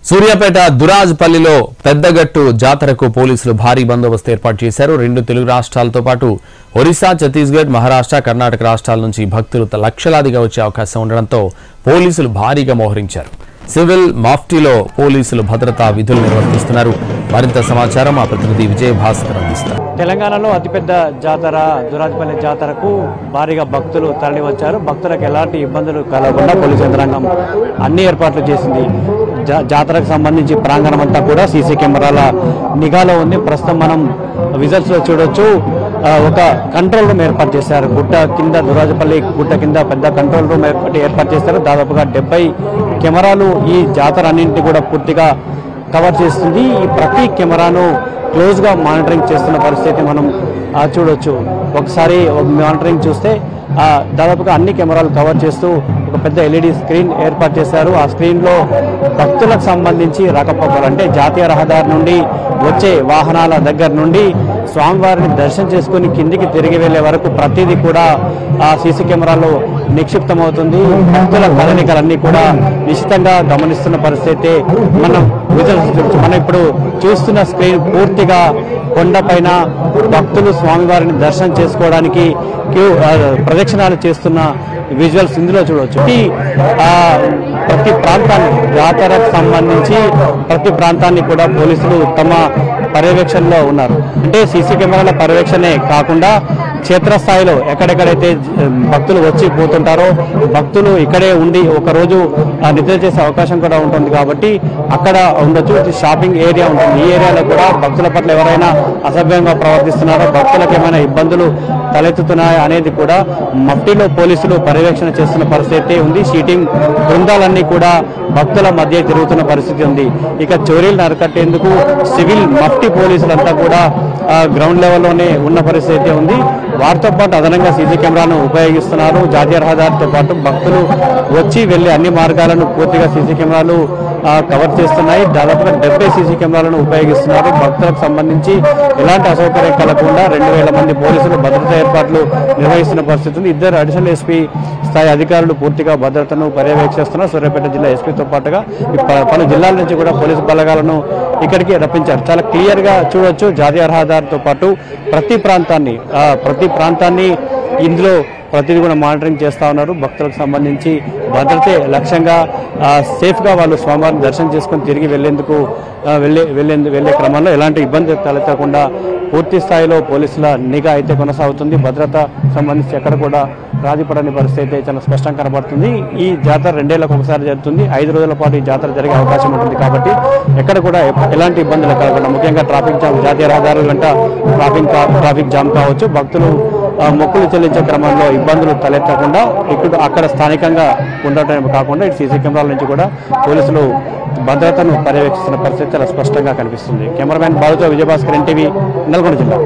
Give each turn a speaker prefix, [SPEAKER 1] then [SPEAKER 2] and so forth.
[SPEAKER 1] సూర్యాపేట దురాజ్పల్లిలో పెద్దగట్టు జాతరకు పోలీసులు భారీ బందోబస్తు ఏర్పాటు చేశారు. రెండు తెలుగు రాష్ట్రాలతో పాటు ఒరిస్సా, ఛత్తీస్గఢ్, మహారాష్ట్ర, కర్ణాటక రాష్ట్రాల నుంచి భక్తులు లక్షలాదిగా వచ్చే అవకాశం ఉండడంతో పోలీసులు భారీగా మోహరించారు. సివిల్ మాఫ్టీలో పోలీసులు భద్రతా విధులు నిర్వర్తిస్తున్నారు. మరింత సమాచారం మా ప్రతినిధి విజయ్ భాస్కర్ అందిస్తారు.
[SPEAKER 2] తెలంగాణలో అతిపెద్ద జాతర దురాజ్పల్లి జాతరకు భారీగా భక్తులు తరలి వచ్చారు. భక్తులకు ఎలాంటి ఇబ్బందులు కలగకుండా పోలీసు యంత్రాంగం అన్ని ఏర్పాట్లు చేసింది. జాతరకు సంబంధించి ప్రాంగణం అంతా కూడా సీసీ కెమెరాల నిఘాలో ఉంది. ప్రస్తుతం మనం విజువల్స్ లో చూడొచ్చు. ఒక కంట్రోల్ రూమ్ ఏర్పాటు చేశారు. గుట్ట కింద దురాజ్పల్లి గుట్ట కింద పెద్ద కంట్రోల్ రూమ్ ఏర్పాటు చేశారు. దాదాపుగా 70 కెమెరాలు ఈ జాతర అన్నింటినీ కూడా పూర్తిగా కవర్ చేస్తుంది. ఈ ప్రతి కెమెరాను క్లోజ్ గా మానిటరింగ్ చేస్తున్న పరిస్థితి మనం చూడొచ్చు. ఒకసారి మానిటరింగ్ చూస్తే దాదాపుగా అన్ని కెమెరాలు కవర్ చేస్తూ ఒక పెద్ద LED స్క్రీన్ ఏర్పాటు చేశారు. ఆ స్క్రీన్ లో భక్తులకు సంబంధించి రాకపోకలు అంటే జాతీయ రహదారి నుండి వచ్చే వాహనాల దగ్గర నుండి స్వామివారిని దర్శనం చేసుకుని కిందికి తిరిగి వెళ్లే వరకు ప్రతిదీ కూడా ఆ సీసీ కెమెరాలో నిక్షిప్తమవుతుంది. భక్తుల కదలికలన్నీ కూడా నిశ్చితంగా గమనిస్తున్న పరిస్థితి మనం ఇప్పుడు చూస్తున్న స్క్రీన్ పూర్తిగా కొండపైన భక్తులు స్వామివారిని దర్శనం చేసుకోవడానికి ప్రదక్షిణాలు చేస్తున్న విజువల్స్ ఇందులో చూడవచ్చు. ప్రతి ప్రాంతాన్ని జాతరకు సంబంధించి ప్రతి ప్రాంతాన్ని కూడా పోలీసులు తమ పర్యవేక్షణలో ఉన్నారు. అంటే సీసీ కెమెరాల పర్యవేక్షణే కాకుండా క్షేత్రస్థాయిలో ఎక్కడెక్కడైతే భక్తులు వచ్చి పోతుంటారో భక్తులు ఇక్కడే ఉండి ఒకరోజు నిద్ర చేసే అవకాశం కూడా ఉంటుంది. కాబట్టి అక్కడ ఉండొచ్చు. షాపింగ్ ఏరియా ఉంటుంది. ఈ ఏరియాలో కూడా భక్తుల పట్ల ఎవరైనా అసభ్యంగా ప్రవర్తిస్తున్నారో, భక్తులకు ఏమైనా ఇబ్బందులు తలెత్తుతున్నాయా అనేది కూడా మఫ్టీలో పోలీసులు పర్యవేక్షణ చేస్తున్న పరిస్థితి ఉంది. షీటింగ్ బృందాలన్నీ కూడా భక్తుల మధ్య తిరుగుతున్న పరిస్థితి ఉంది. ఇక చోరీలు అరికట్టేందుకు సివిల్ మఫ్టీ పోలీసులంతా కూడా గ్రౌండ్ లెవెల్లోనే ఉన్న పరిస్థితి ఉంది. వారితో పాటు అదనంగా సీసీ కెమెరాను ఉపయోగిస్తున్నారు. జాతీయ రహదారితో పాటు భక్తులు వచ్చి వెళ్లే అన్ని మార్గాలను పూర్తిగా సీసీ కెమెరాలు కవర్ చేస్తున్నాయి. దాదాపుగా 70 సీసీ కెమెరాలను ఉపయోగిస్తున్నారు. భక్తులకు సంబంధించి ఎలాంటి అసౌకర్యం కలగకుండా 2000 మంది పోలీసులు భద్రతా ఏర్పాట్లు నిర్వహిస్తున్న పరిస్థితి ఉంది. 2 అడిషనల్ ఎస్పీ స్థాయి అధికారులు పూర్తిగా భద్రతను పర్యవేక్షిస్తున్నారు. సూర్యాపేట జిల్లా ఎస్పీతో పాటుగా పలు జిల్లాల నుంచి కూడా పోలీసు బలగాలను ఇక్కడికి రప్పించారు. చాలా క్లియర్ గా చూడొచ్చు. జాతీయ రహదారితో పాటు ప్రతి ప్రాంతాన్ని ఇందులో ప్రతిదీ కూడా మానిటరింగ్ చేస్తూ ఉన్నారు. భక్తులకు సంబంధించి భద్రతే లక్ష్యంగా సేఫ్ గా వాళ్ళు స్వామివారిని దర్శనం చేసుకుని తిరిగి వెళ్లే క్రమంలో ఎలాంటి ఇబ్బంది తలెత్తకుండా పూర్తి స్థాయిలో పోలీసుల నిఘా అయితే కొనసాగుతుంది. భద్రత సంబంధించి ఎక్కడ కూడా రాజీపడని పరిస్థితి చాలా స్పష్టంగా కనబడుతుంది. ఈ జాతర 2 ఏళ్లకు ఒకసారి జరుగుతుంది. 5 రోజుల పాటు ఈ జాతర జరిగే అవకాశం ఉంటుంది. కాబట్టి ఎక్కడ కూడా ఎలాంటి ఇబ్బందులు కలగకుండా ముఖ్యంగా ట్రాఫిక్ జామ్, జాతీయ రహదారుల వెంట ట్రాఫిక్ జామ్ కావచ్చు, భక్తులు మొక్కులు చెల్లించే క్రమంలో ఇబ్బందులు తలెత్తకుండా అక్కడ స్థానికంగా ఉండటం కాకుండా ఇటు సీసీ కెమెరాల నుంచి కూడా పోలీసులు భద్రతను పర్యవేక్షిస్తున్న పరిస్థితి చాలా స్పష్టంగా కనిపిస్తుంది. కెమెరామెన్ బాలుతో విజయభాస్కర్, NTV, నల్గొండ జిల్లా.